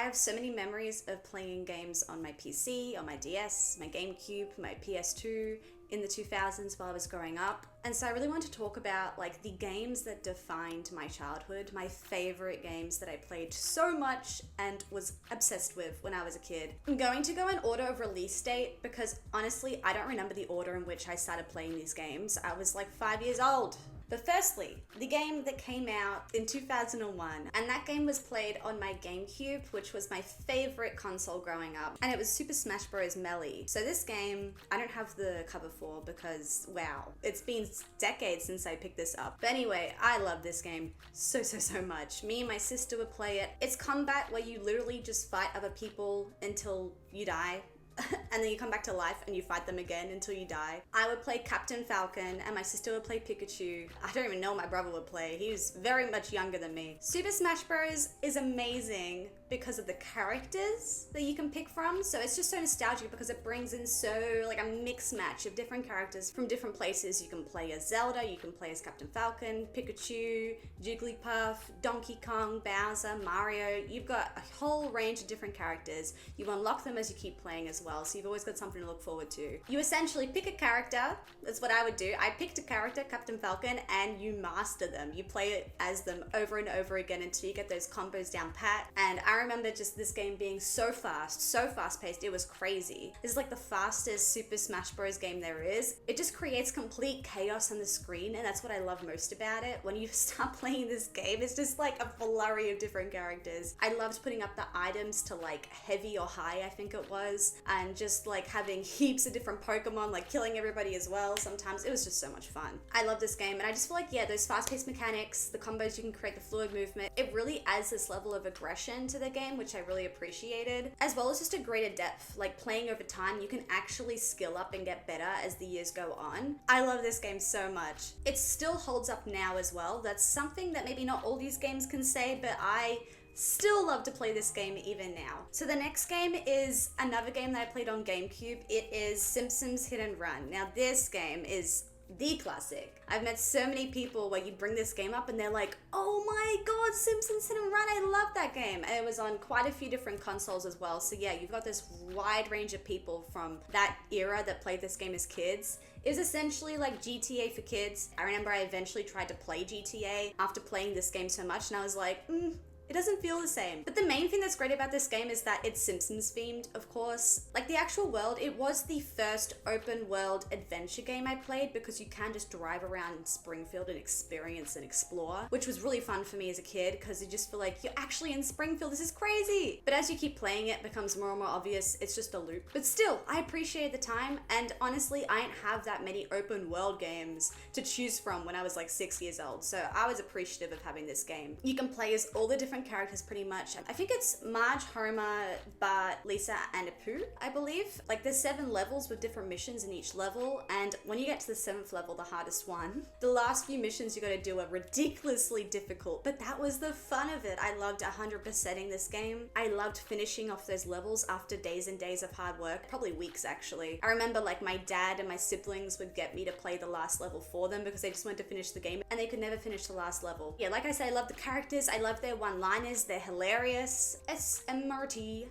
have so many memories of playing games on my PC, on my DS, my GameCube, my PS2 in the 2000s while I was growing up. And so I really want to talk about like the games that defined my childhood, my favorite games that I played so much and was obsessed with when I was a kid. I'm going to go in order of release date because honestly, I don't remember the order in which I started playing these games. I was like 5 years old. But firstly, the game that came out in 2001, and that game was played on my GameCube, which was my favorite console growing up, and it was Super Smash Bros. Melee. So this game, I don't have the cover for because, wow, it's been decades since I picked this up. But anyway, I love this game so much. Me and my sister would play it. It's combat where you literally just fight other people until you die. And then you come back to life and you fight them again until you die. I would play Captain Falcon and my sister would play Pikachu. I don't even know what my brother would play. He was very much younger than me. Super Smash Bros. Is amazing because of the characters that you can pick from. So it's just so nostalgic because it brings in so like a mixed match of different characters from different places. You can play as Zelda, you can play as Captain Falcon, Pikachu, Jigglypuff, Donkey Kong, Bowser, Mario. You've got a whole range of different characters. You unlock them as you keep playing as well, so you've always got something to look forward to. You essentially pick a character. That's what I would do. I picked a character, Captain Falcon, and you master them. You play it as them over and over again until you get those combos down pat. And I remember just this game being so fast paced, it was crazy. This is like the fastest Super Smash Bros. Game there is. It just creates complete chaos on the screen, and that's what I love most about it. When you start playing this game, it's just like a flurry of different characters. I loved putting up the items to like heavy or high, I think it was, and just like having heaps of different Pokemon, like killing everybody as well. Sometimes it was just so much fun. I love this game, and I just feel like, yeah, those fast-paced mechanics, the combos you can create, the fluid movement, it really adds this level of aggression to the game, which I really appreciated, as well as just a greater depth. Like playing over time, you can actually skill up and get better as the years go on. I love this game so much. It still holds up now as well. That's something that maybe not all these games can say, but I still love to play this game even now. So the next game is another game that I played on GameCube. It is Simpsons Hit and Run. Now this game is the classic. I've met so many people where you bring this game up and they're like, oh my god, Simpsons Hit and Run, I love that game. And it was on quite a few different consoles as well. So yeah, you've got this wide range of people from that era that played this game as kids. It was essentially like GTA for kids. I remember I eventually tried to play GTA after playing this game so much, and I was like, it doesn't feel the same. But the main thing that's great about this game is that it's Simpsons themed, of course. Like the actual world, it was the first open world adventure game I played because you can just drive around in Springfield and experience and explore, which was really fun for me as a kid because you just feel like you're actually in Springfield, this is crazy. But as you keep playing it becomes more and more obvious it's just a loop. But still, I appreciate the time, and honestly, I didn't have that many open world games to choose from when I was like 6 years old, so I was appreciative of having this game. You can play as all the different characters pretty much. I think it's Marge, Homer, Bart, Lisa, and Apu, I believe. Like there's 7 levels with different missions in each level, and when you get to the 7th level, the hardest one, the last few missions you gotta do are ridiculously difficult, but that was the fun of it. I loved 100%ing this game. I loved finishing off those levels after days and days of hard work, probably weeks actually. I remember like my dad and my siblings would get me to play the last level for them because they just wanted to finish the game and they could never finish the last level. Yeah, like I said, I love the characters, I love their one-liners, they're hilarious. S-M-R-T,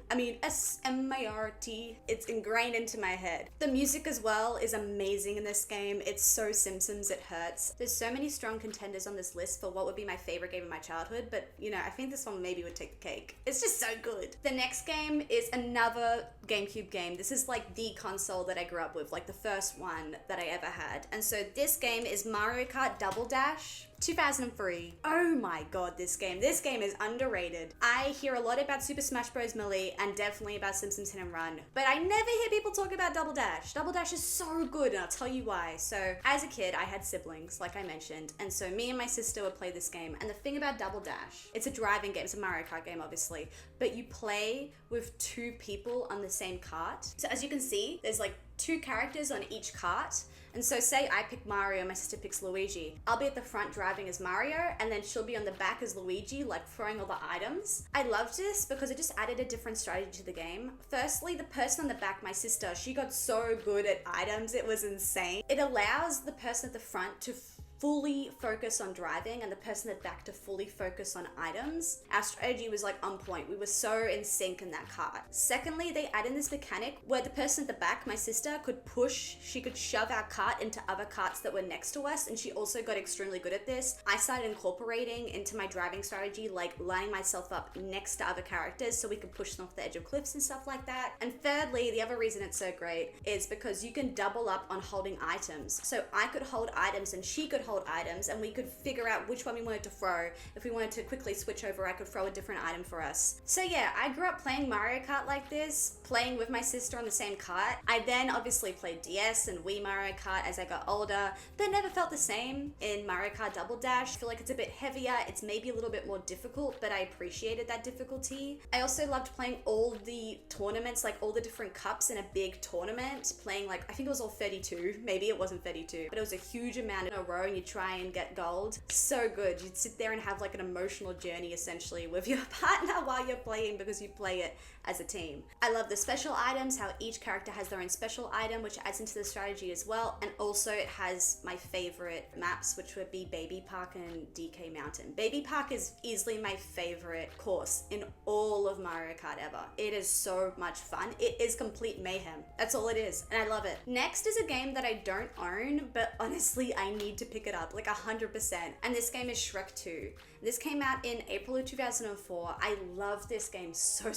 it's ingrained into my head. The music as well is amazing in this game. It's so Simpsons, it hurts. There's so many strong contenders on this list for what would be my favorite game of my childhood, but you know, I think this one maybe would take the cake. It's just so good. The next game is another GameCube game. This is like the console that I grew up with, like the first one that I ever had. And so this game is Mariokart Double Dash. 2003. Oh my god, this game is underrated. I hear a lot about Super Smash Bros. Melee and definitely about Simpsons Hit and Run, but I never hear people talk about Double Dash. Double Dash is so good, and I'll tell you why. So as a kid, I had siblings, like I mentioned, and so me and my sister would play this game. And the thing about Double Dash, it's a driving game, it's a Mario Kart game obviously, but you play with 2 people on the same cart. So as you can see, there's like 2 characters on each cart. And so say I pick Mario and my sister picks Luigi. I'll be at the front driving as Mario, and then she'll be on the back as Luigi, like throwing all the items. I loved this because it just added a different strategy to the game. Firstly, the person on the back, my sister, she got so good at items, it was insane. It allows the person at the front to fully focus on driving and the person at the back to fully focus on items. Our strategy was like on point. We were so in sync in that cart. Secondly, they add in this mechanic where the person at the back, my sister, she could shove our cart into other carts that were next to us, and she also got extremely good at this. I started incorporating into my driving strategy, like lining myself up next to other characters so we could push them off the edge of cliffs and stuff like that. And thirdly, the other reason it's so great is because you can double up on holding items. So I could hold items and she could hold items, and we could figure out which one we wanted to throw. If we wanted to quickly switch over, I could throw a different item for us. So yeah, I grew up playing Mario Kart like this, playing with my sister on the same cart. I then obviously played DS and Wii Mario Kart as I got older, but never felt the same in Mario Kart Double Dash. I feel like it's a bit heavier, it's maybe a little bit more difficult, but I appreciated that difficulty. I also loved playing all the tournaments, like all the different cups in a big tournament, playing like, I think it was all 32, maybe it wasn't 32, but it was a huge amount in a row and you try and get gold. So good. You'd sit there and have like an emotional journey essentially with your partner while you're playing because you play it as a team. I love the special items, how each character has their own special item, which adds into the strategy as well. And also it has my favorite maps, which would be Baby Park and DK Mountain. Baby Park is easily my favorite course in all of Mario Kart ever. It is so much fun. It is complete mayhem. That's all it is, and I love it. Next is a game that I don't own, but honestly, I need to pick it up, like 100%. And this game is Shrek 2. This came out in April of 2004. I love this game so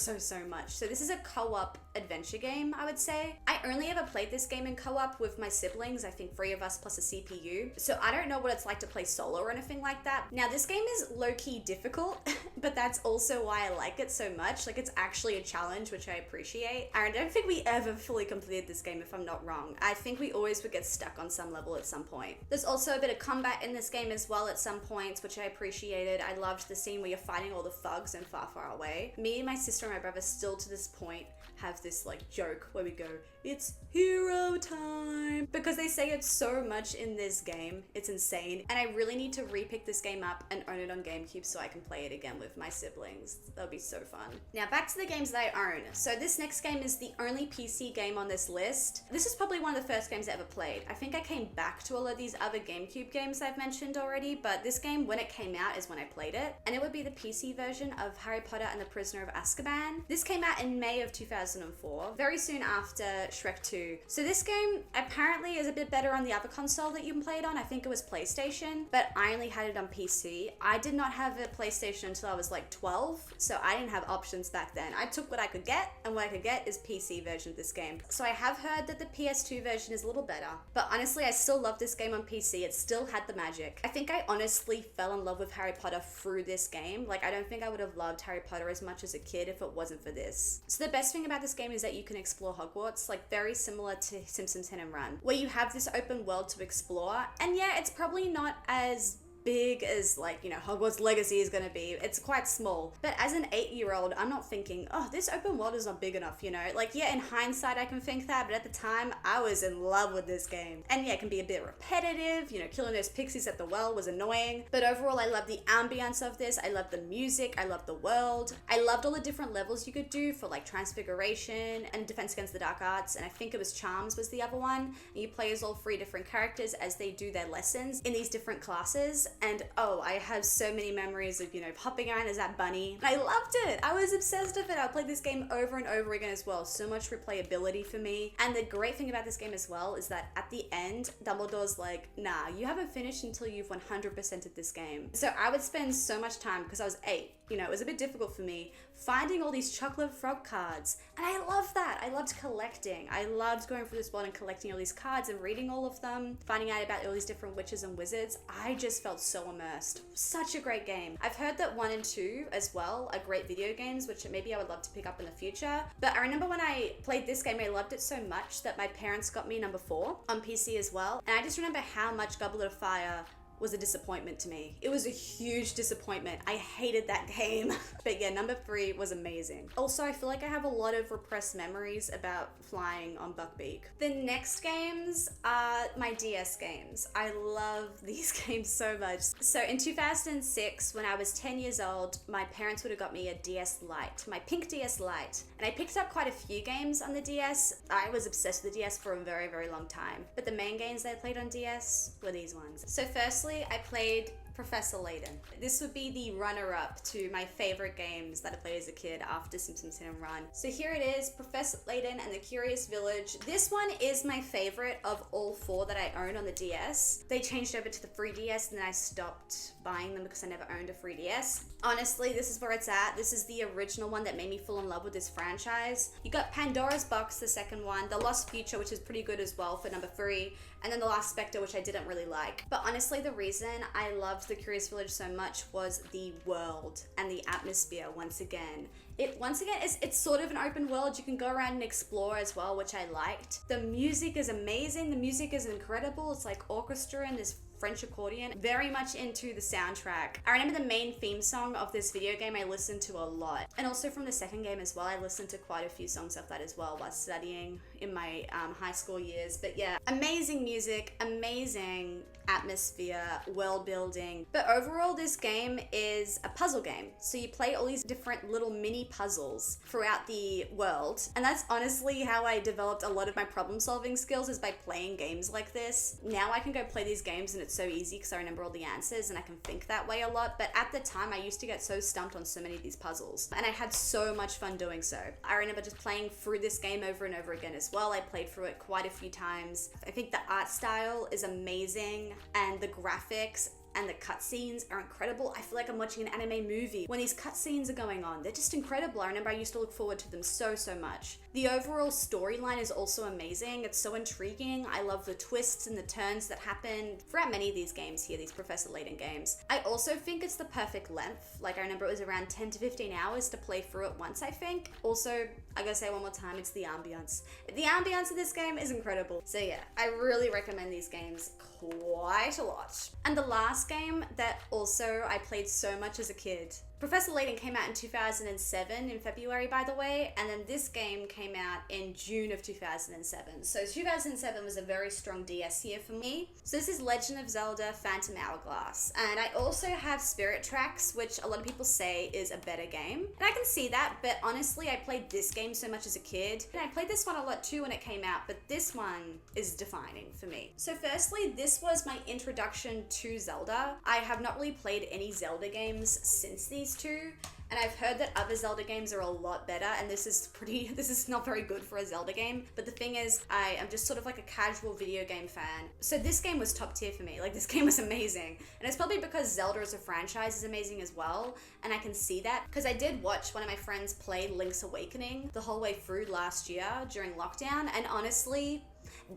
much. So this is a co-op adventure game, I would say. I only ever played this game in co-op with my siblings, I think 3 of us plus a CPU. So I don't know what it's like to play solo or anything like that. Now this game is low-key difficult, but that's also why I like it so much. Like it's actually a challenge, which I appreciate. I don't think we ever fully completed this game if I'm not wrong. I think we always would get stuck on some level at some point. There's also a bit of combat in this game as well at some points, which I appreciated. I loved the scene where you're fighting all the thugs and far away. Me, my sister, and my brother still to this point have this like joke where we go, it's hero time, because they say it so much in this game. It's insane. And I really need to repick this game up and own it on GameCube so I can play it again with my siblings. That'll be so fun. Now back to the games that I own. So this next game is the only PC game on this list. This is probably one of the first games I ever played. I think I came back to all of these other GameCube games I've mentioned already, but this game, when it came out, is when I played it. And it would be the PC version of Harry Potter and the Prisoner of Azkaban. This came out in May of 2004, very soon after Shrek 2. So this game apparently is a bit better on the other console that you can play it on. I think it was PlayStation, but I only had it on PC. I did not have a PlayStation until I was like 12, so I didn't have options back then. I took what I could get, and what I could get is PC version of this game. So I have heard that the PS2 version is a little better, but honestly, I still love this game on PC. It still had the magic. I think I honestly fell in love with Harry Potter through this game. Like, I don't think I would have loved Harry Potter as much as a kid if it wasn't for this. So the best thing about this game is that you can explore Hogwarts, like very similar to Simpsons Hit and Run, where you have this open world to explore. And yeah, it's probably not as big as like, you know, Hogwarts Legacy is gonna be. It's quite small. But as an 8-year-old, I'm not thinking, oh, this open world is not big enough, you know? Like, yeah, in hindsight, I can think that, but at the time, I was in love with this game. And yeah, it can be a bit repetitive, you know, killing those pixies at the well was annoying. But overall, I love the ambience of this. I love the music. I love the world. I loved all the different levels you could do for like Transfiguration and Defense Against the Dark Arts. And I think it was Charms was the other one. And you play as all 3 different characters as they do their lessons in these different classes. And oh, I have so many memories of, you know, hopping around as that bunny. And I loved it. I was obsessed with it. I played this game over and over again as well. So much replayability for me. And the great thing about this game as well is that at the end, Dumbledore's like, nah, you haven't finished until you've 100%ed this game. So I would spend so much time, because I was 8, you know, it was a bit difficult for me, finding all these chocolate frog cards. And I love that. I loved collecting. I loved going through this world and collecting all these cards and reading all of them, finding out about all these different witches and wizards. I just felt so immersed. Such a great game. I've heard that 1 and 2 as well are great video games, which maybe I would love to pick up in the future. But I remember when I played this game, I loved it so much that my parents got me number 4 on PC as well. And I just remember how much Goblet of Fire was a disappointment to me. It was a huge disappointment. I hated that game. But yeah, number 3 was amazing. Also, I feel like I have a lot of repressed memories about flying on Buckbeak. The next games are my DS games. I love these games so much. So in 2006, when I was 10 years old, my parents would have got me a DS Lite, my pink DS Lite. And I picked up quite a few games on the DS. I was obsessed with the DS for a very long time. But the main games that I played on DS were these ones. So firstly, Firstly, I played Professor Layton. This would be the runner-up to my favorite games that I played as a kid after Simpsons Hit and Run. So here it is, Professor Layton and the Curious Village. This one is my favorite of all 4 that I own on the DS. They changed over to the 3DS and then I stopped buying them because I never owned a 3DS. Honestly, this is where it's at. This is the original one that made me fall in love with this franchise. You got Pandora's Box, the second one, The Lost Future, which is pretty good as well for number 3, and then The Last Spectre, which I didn't really like. But honestly, the reason I loved The Curious Village so much was the world and the atmosphere once again. It's sort of an open world. You can go around and explore as well, which I liked. The music is amazing. The music is incredible. It's like orchestra and this French accordion. Very much into the soundtrack. I remember the main theme song of this video game I listened to a lot. And also from the second game as well, I listened to quite a few songs of that as well while studying in my high school years. But yeah, amazing music, amazing atmosphere, world building. But overall, this game is a puzzle game. So you play all these different little mini puzzles throughout the world. And that's honestly how I developed a lot of my problem solving skills, is by playing games like this. Now I can go play these games and it's so easy because I remember all the answers and I can think that way a lot. But at the time, I used to get so stumped on so many of these puzzles. And I had so much fun doing so. I remember just playing through this game over and over again as well. I played through it quite a few times. I think the art style is amazing and the graphics and the cutscenes are incredible. I feel like I'm watching an anime movie when these cutscenes are going on. They're just incredible. I remember I used to look forward to them so much. The overall storyline is also amazing. It's so intriguing. I love the twists and the turns that happen throughout many of these games here, these Professor Layton games. I also think it's the perfect length. Like, I remember it was around 10 to 15 hours to play through it once, I think. Also, I gotta say one more time, it's the ambience. The ambience of this game is incredible. So yeah, I really recommend these games quite a lot. And the last game that also I played so much as a kid. Professor Layton came out in 2007 in February, by the way, and then this game came out in June of 2007. So 2007 was a very strong DS year for me. So this is Legend of Zelda Phantom Hourglass. And I also have Spirit Tracks, which a lot of people say is a better game. And I can see that, but honestly, I played this game so much as a kid. And I played this one a lot too when it came out, but this one is defining for me. So firstly, this was my introduction to Zelda. I have not really played any Zelda games since these two, and I've heard that other Zelda games are a lot better, and this is not very good for a Zelda game. But the thing is, I am just sort of like a casual video game fan. So this game was top tier for me. Like, this game was amazing. And it's probably because Zelda as a franchise is amazing as well, and I can see that because I did watch one of my friends play Link's Awakening the whole way through last year during lockdown, and honestly,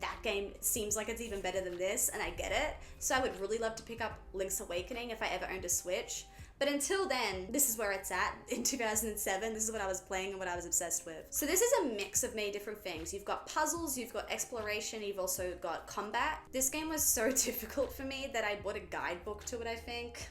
that game seems like it's even better than this, and I get it. So I would really love to pick up Link's Awakening if I ever owned a Switch. But until then, this is where it's at in 2007. This is what I was playing and what I was obsessed with. So this is a mix of many different things. You've got puzzles, you've got exploration, you've also got combat. This game was so difficult for me that I bought a guidebook to it, I think.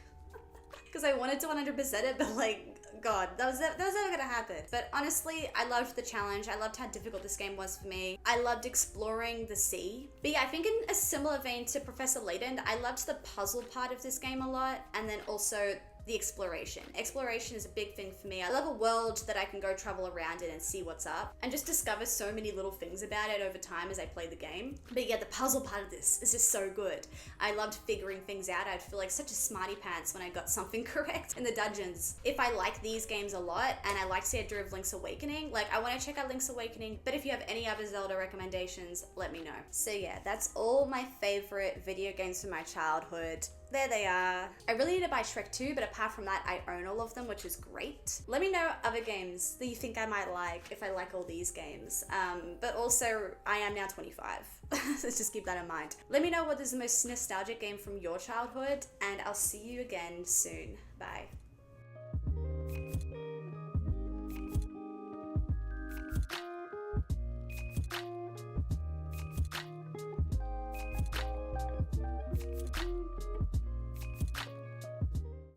Because I wanted to 100% it, but like, God, that was never gonna happen. But honestly, I loved the challenge. I loved how difficult this game was for me. I loved exploring the sea. But yeah, I think in a similar vein to Professor Layton, I loved the puzzle part of this game a lot, and then also the exploration. Exploration is a big thing for me. I love a world that I can go travel around in and see what's up and just discover so many little things about it over time as I play the game. But yeah, the puzzle part of this is just so good. I loved figuring things out. I'd feel like such a smarty pants when I got something correct in the dungeons. If I like these games a lot and I like the idea of Link's Awakening, like, I want to check out Link's Awakening, but if you have any other Zelda recommendations, let me know. So yeah, that's all my favorite video games from my childhood. There they are. I really need to buy Shrek 2, but apart from that, I own all of them, which is great. Let me know other games that you think I might like, if I like all these games. But also, I am now 25, so just keep that in mind. Let me know what is the most nostalgic game from your childhood, and I'll see you again soon. Bye.